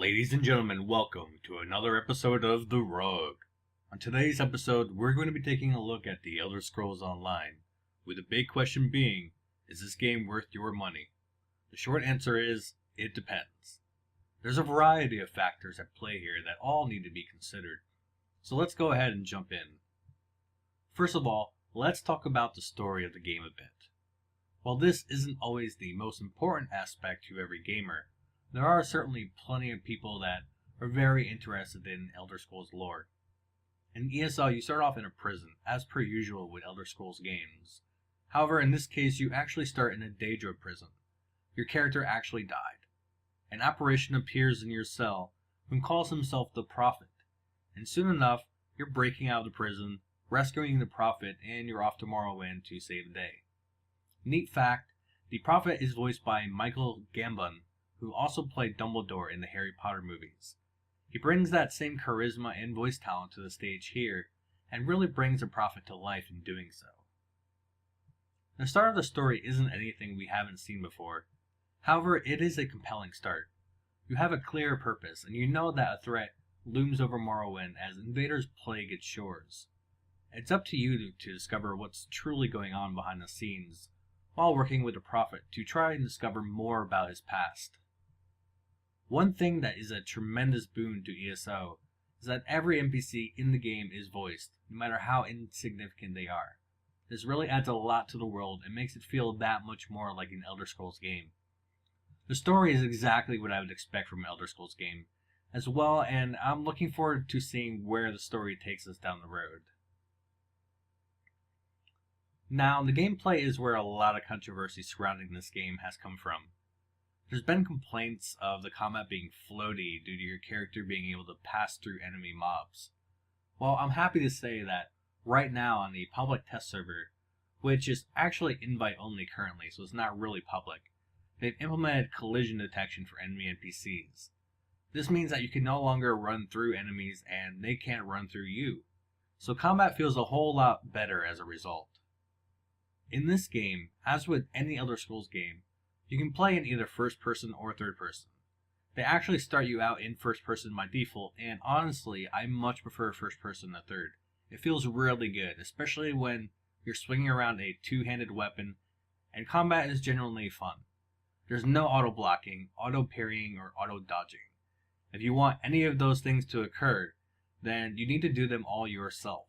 Ladies and gentlemen, welcome to another episode of the RAWG. On today's episode, we're going to be taking a look at the Elder Scrolls Online, with the big question being, is this game worth your money? The short answer is, it depends. There's a variety of factors at play here that all need to be considered, so let's go ahead and jump in. First of all, let's talk about the story of the game a bit. While this isn't always the most important aspect to every gamer, there are certainly plenty of people that are very interested in Elder Scrolls lore. In ESO, you start off in a prison, as per usual with Elder Scrolls games. However, in this case, you actually start in a Daedra prison. Your character actually died. An apparition appears in your cell, who calls himself the Prophet, and soon enough, you're breaking out of the prison, rescuing the Prophet, and you're off to Morrowind to save the day. Neat fact, the Prophet is voiced by Michael Gambon, who also played Dumbledore in the Harry Potter movies. He brings that same charisma and voice talent to the stage here, and really brings the Prophet to life in doing so. The start of the story isn't anything we haven't seen before. However, it is a compelling start. You have a clear purpose, and you know that a threat looms over Morrowind as invaders plague its shores. It's up to you to discover what's truly going on behind the scenes, while working with the Prophet to try and discover more about his past. One thing that is a tremendous boon to ESO is that every NPC in the game is voiced, no matter how insignificant they are. This really adds a lot to the world and makes it feel that much more like an Elder Scrolls game. The story is exactly what I would expect from an Elder Scrolls game as well, and I'm looking forward to seeing where the story takes us down the road. Now, the gameplay is where a lot of controversy surrounding this game has come from. There's been complaints of the combat being floaty due to your character being able to pass through enemy mobs. Well, I'm happy to say that right now on the public test server, which is actually invite only currently, so it's not really public, they've implemented collision detection for enemy NPCs. This means that you can no longer run through enemies and they can't run through you. So combat feels a whole lot better as a result. In this game, as with any Elder Scrolls game, you can play in either first person or third person. They actually start you out in first person by default, and honestly, I much prefer first person to third. It feels really good, especially when you're swinging around a two-handed weapon, and combat is genuinely fun. There's no auto blocking, auto parrying, or auto dodging. If you want any of those things to occur, then you need to do them all yourself.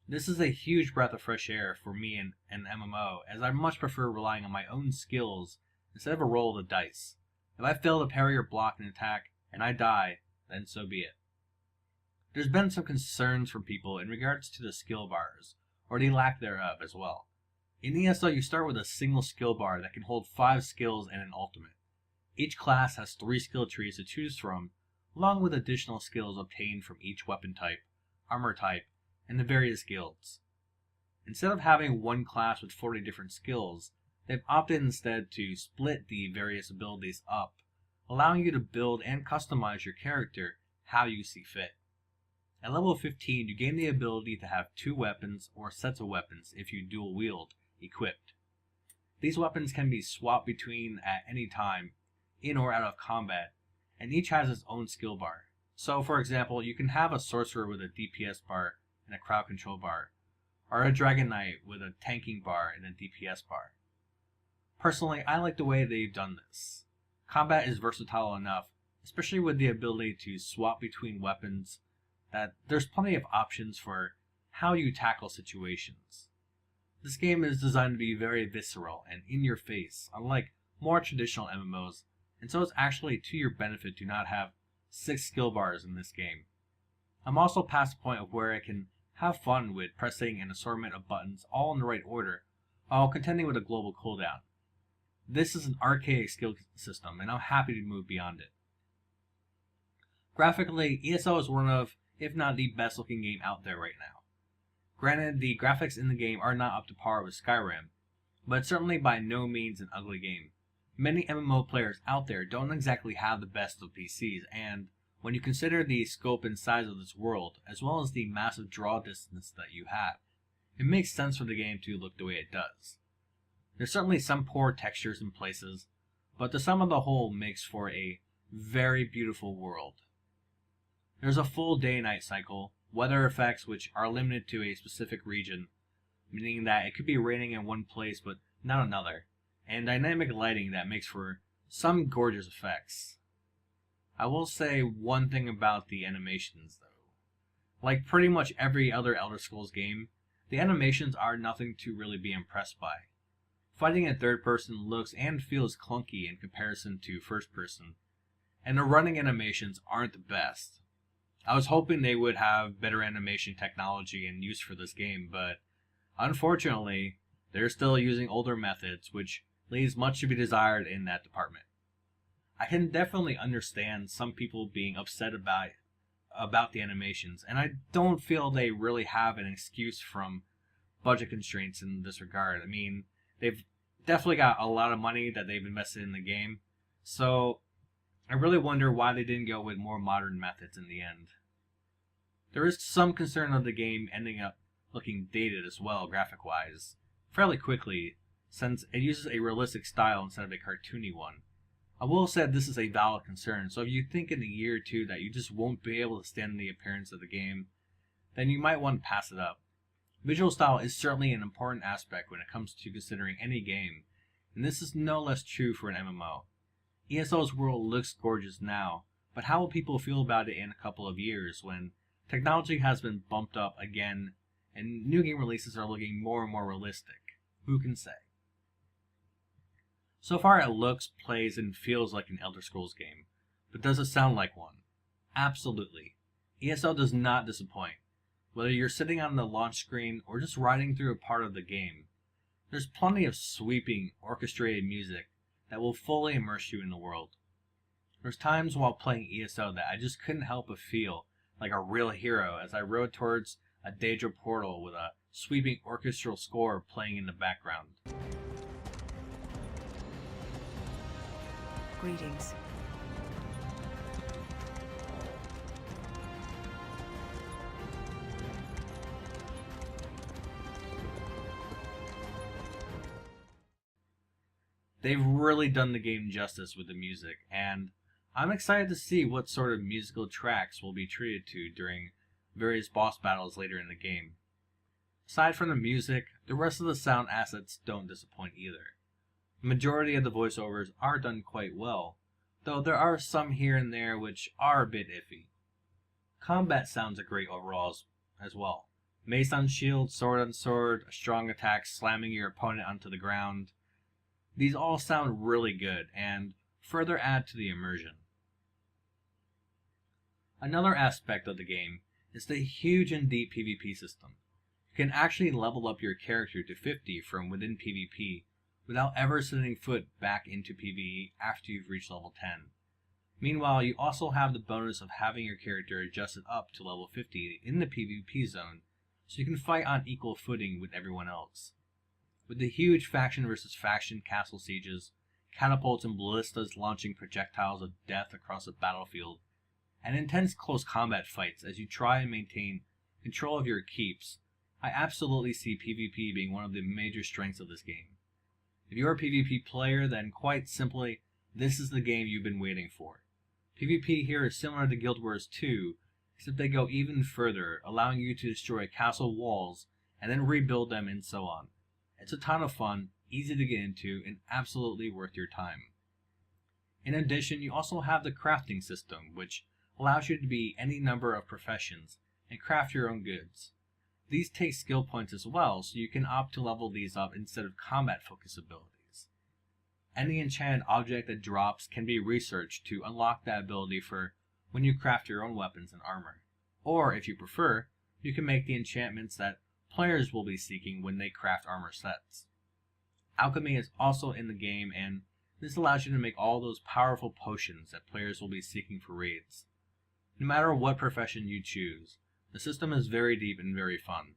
This is a huge breath of fresh air for me in an MMO, as I much prefer relying on my own skills instead of a roll of the dice. If I fail to parry or block an attack and I die, then so be it. There's been some concerns from people in regards to the skill bars, or the lack thereof as well. In ESO, you start with a single skill bar that can hold 5 skills and an ultimate. Each class has 3 skill trees to choose from, along with additional skills obtained from each weapon type, armor type, and the various guilds. Instead of having one class with 40 different skills, they've opted instead to split the various abilities up, allowing you to build and customize your character how you see fit. At level 15, you gain the ability to have 2 weapons or sets of weapons if you dual wield equipped. These weapons can be swapped between at any time, in or out of combat, and each has its own skill bar. So for example, you can have a sorcerer with a DPS bar and a crowd control bar, or a Dragon Knight with a tanking bar and a DPS bar. Personally, I like the way they've done this. Combat is versatile enough, especially with the ability to swap between weapons, that there's plenty of options for how you tackle situations. This game is designed to be very visceral and in your face, unlike more traditional MMOs, and so it's actually to your benefit to not have 6 skill bars in this game. I'm also past the point of where I can have fun with pressing an assortment of buttons all in the right order, while contending with a global cooldown. This is an archaic skill system, and I'm happy to move beyond it. Graphically, ESO is one of, if not the best looking game out there right now. Granted, the graphics in the game are not up to par with Skyrim, but it's certainly by no means an ugly game. Many MMO players out there don't exactly have the best of PCs, and when you consider the scope and size of this world, as well as the massive draw distance that you have, it makes sense for the game to look the way it does. There's certainly some poor textures in places, but the sum of the whole makes for a very beautiful world. There's a full day-night cycle, weather effects which are limited to a specific region, meaning that it could be raining in one place but not another, and dynamic lighting that makes for some gorgeous effects. I will say one thing about the animations though. Like pretty much every other Elder Scrolls game, the animations are nothing to really be impressed by. Fighting in third person looks and feels clunky in comparison to first person, and the running animations aren't the best. I was hoping they would have better animation technology and use for this game, but unfortunately, they're still using older methods, which leaves much to be desired in that department. I can definitely understand some people being upset about the animations, and I don't feel they really have an excuse from budget constraints in this regard. I mean, they've definitely got a lot of money that they've invested in the game, so I really wonder why they didn't go with more modern methods in the end. There is some concern of the game ending up looking dated as well, graphic-wise, fairly quickly, since it uses a realistic style instead of a cartoony one. I will say this is a valid concern, so if you think in a year or two that you just won't be able to stand the appearance of the game, then you might want to pass it up. Visual style is certainly an important aspect when it comes to considering any game, and this is no less true for an MMO. ESO's world looks gorgeous now, but how will people feel about it in a couple of years when technology has been bumped up again and new game releases are looking more and more realistic? Who can say? So far it looks, plays, and feels like an Elder Scrolls game, but does it sound like one? Absolutely. ESO does not disappoint. Whether you're sitting on the launch screen or just riding through a part of the game, there's plenty of sweeping, orchestrated music that will fully immerse you in the world. There's times while playing ESO that I just couldn't help but feel like a real hero as I rode towards a Daedra portal with a sweeping orchestral score playing in the background. Greetings. They've really done the game justice with the music, and I'm excited to see what sort of musical tracks will be treated to during various boss battles later in the game. Aside from the music, the rest of the sound assets don't disappoint either. The majority of the voiceovers are done quite well, though there are some here and there which are a bit iffy. Combat sounds are great overall as well. Mace on shield, sword on sword, a strong attack slamming your opponent onto the ground. These all sound really good and further add to the immersion. Another aspect of the game is the huge and deep PvP system. You can actually level up your character to 50 from within PvP without ever setting foot back into PvE after you've reached level 10. Meanwhile, you also have the bonus of having your character adjusted up to level 50 in the PvP zone, so you can fight on equal footing with everyone else. With the huge faction versus faction castle sieges, catapults and ballistas launching projectiles of death across the battlefield, and intense close combat fights as you try and maintain control of your keeps, I absolutely see PvP being one of the major strengths of this game. If you're a PvP player, then quite simply, this is the game you've been waiting for. PvP here is similar to Guild Wars 2, except they go even further, allowing you to destroy castle walls and then rebuild them and so on. It's a ton of fun, easy to get into, and absolutely worth your time. In addition, you also have the crafting system, which allows you to be any number of professions and craft your own goods. These take skill points as well, so you can opt to level these up instead of combat-focused abilities. Any enchanted object that drops can be researched to unlock that ability for when you craft your own weapons and armor. Or, if you prefer, you can make the enchantments that players will be seeking when they craft armor sets. Alchemy is also in the game, and this allows you to make all those powerful potions that players will be seeking for raids. No matter what profession you choose, the system is very deep and very fun.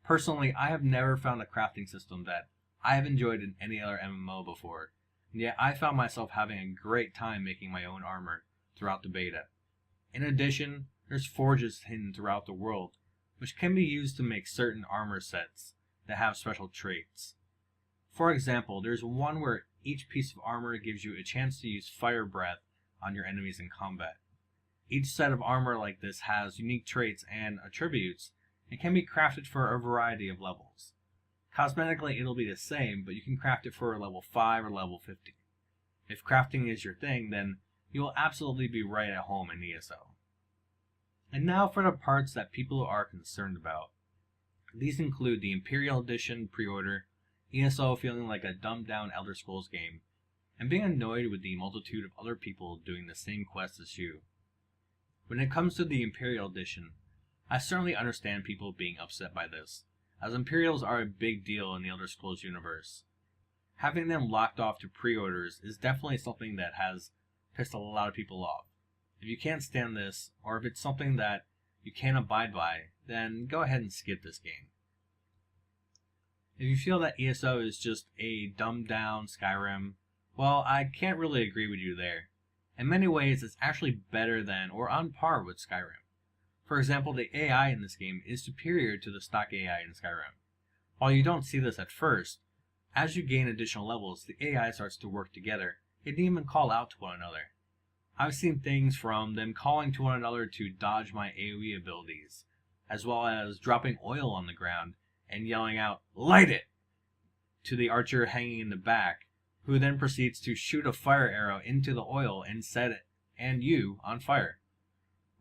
Personally, I have never found a crafting system that I have enjoyed in any other MMO before, and yet I found myself having a great time making my own armor throughout the beta. In addition, there's forges hidden throughout the world, which can be used to make certain armor sets that have special traits. For example, there's one where each piece of armor gives you a chance to use fire breath on your enemies in combat. Each set of armor like this has unique traits and attributes and can be crafted for a variety of levels. Cosmetically it'll be the same, but you can craft it for level 5 or level 50. If crafting is your thing, then you will absolutely be right at home in ESO. And now for the parts that people are concerned about. These include the Imperial Edition pre-order, ESO feeling like a dumbed down Elder Scrolls game, and being annoyed with the multitude of other people doing the same quest as you. When it comes to the Imperial Edition, I certainly understand people being upset by this, as Imperials are a big deal in the Elder Scrolls universe. Having them locked off to pre-orders is definitely something that has pissed a lot of people off. If you can't stand this, or if it's something that you can't abide by, then go ahead and skip this game. If you feel that ESO is just a dumbed down Skyrim, well, I can't really agree with you there. In many ways, it's actually better than or on par with Skyrim. For example, the AI in this game is superior to the stock AI in Skyrim. While you don't see this at first, as you gain additional levels, the AI starts to work together and even call out to one another. I've seen things from them calling to one another to dodge my AoE abilities, as well as dropping oil on the ground and yelling out, "Light it!" to the archer hanging in the back, who then proceeds to shoot a fire arrow into the oil and set it and you on fire.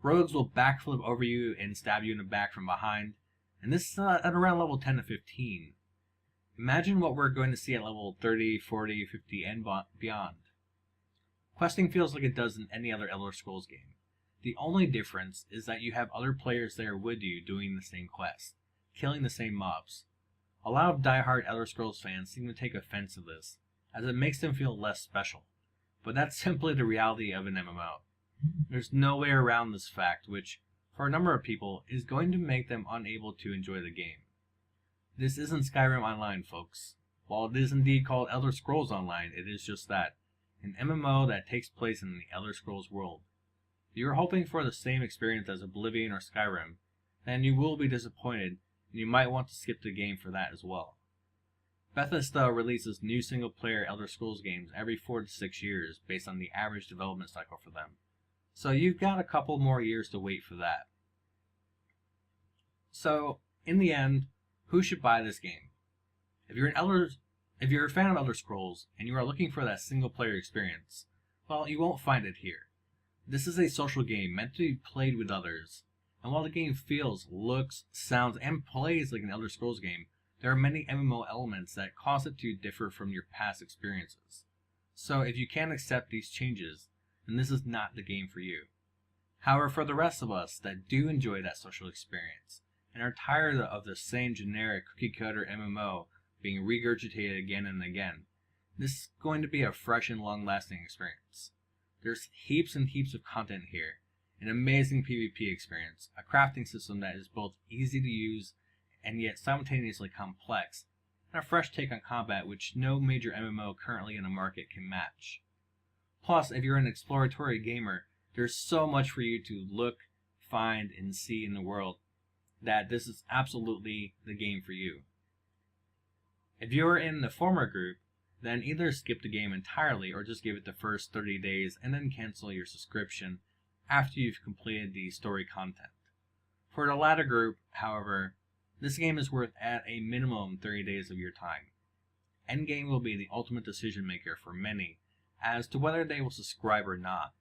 Rogues will backflip over you and stab you in the back from behind, and this is at around level 10 to 15. Imagine what we're going to see at level 30, 40, 50, and beyond. Questing feels like it does in any other Elder Scrolls game. The only difference is that you have other players there with you doing the same quest, killing the same mobs. A lot of diehard Elder Scrolls fans seem to take offense to this, as it makes them feel less special. But that's simply the reality of an MMO. There's no way around this fact, which, for a number of people, is going to make them unable to enjoy the game. This isn't Skyrim Online, folks. While it is indeed called Elder Scrolls Online, it is just that. An MMO that takes place in the Elder Scrolls world. If you're hoping for the same experience as Oblivion or Skyrim, then you will be disappointed, and you might want to skip the game for that as well. Bethesda releases new single-player Elder Scrolls games every 4 to 6 years based on the average development cycle for them. So you've got a couple more years to wait for that. So, in the end, who should buy this game? If you're a fan of Elder Scrolls and you are looking for that single-player experience, well, you won't find it here. This is a social game meant to be played with others, and while the game feels, looks, sounds, and plays like an Elder Scrolls game, there are many MMO elements that cause it to differ from your past experiences. So if you can't accept these changes, then this is not the game for you. However, for the rest of us that do enjoy that social experience, and are tired of the same generic cookie-cutter MMO being regurgitated again and again, this is going to be a fresh and long-lasting experience. There's heaps and heaps of content here, an amazing PvP experience, a crafting system that is both easy to use and yet simultaneously complex, and a fresh take on combat which no major MMO currently in the market can match. Plus, if you're an exploratory gamer, there's so much for you to look, find, and see in the world that this is absolutely the game for you. If you're in the former group, then either skip the game entirely or just give it the first 30 days and then cancel your subscription after you've completed the story content. For the latter group, however, this game is worth at a minimum 30 days of your time. Endgame will be the ultimate decision maker for many as to whether they will subscribe or not,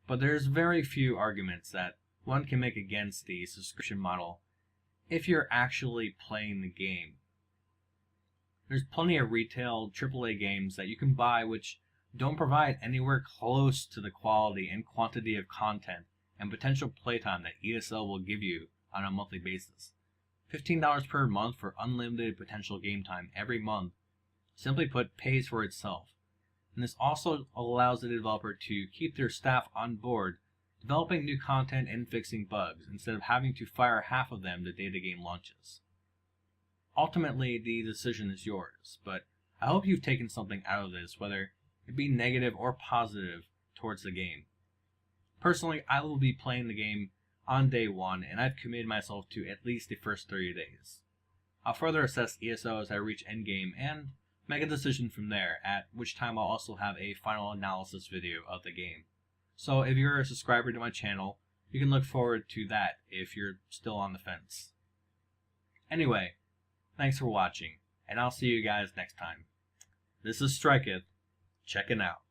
but there's very few arguments that one can make against the subscription model if you're actually playing the game. There's plenty of retail AAA games that you can buy which don't provide anywhere close to the quality and quantity of content and potential playtime that ESL will give you on a monthly basis. $15 per month for unlimited potential game time every month, simply put, pays for itself. And this also allows the developer to keep their staff on board, developing new content and fixing bugs, instead of having to fire half of them the day the game launches. Ultimately, the decision is yours, but I hope you've taken something out of this, whether it be negative or positive towards the game. Personally, I will be playing the game on day one, and I've committed myself to at least the first 30 days. I'll further assess ESO as I reach endgame and make a decision from there, at which time I'll also have a final analysis video of the game. So if you're a subscriber to my channel, you can look forward to that if you're still on the fence. Anyway, thanks for watching, and I'll see you guys next time. This is Striketh, checking out.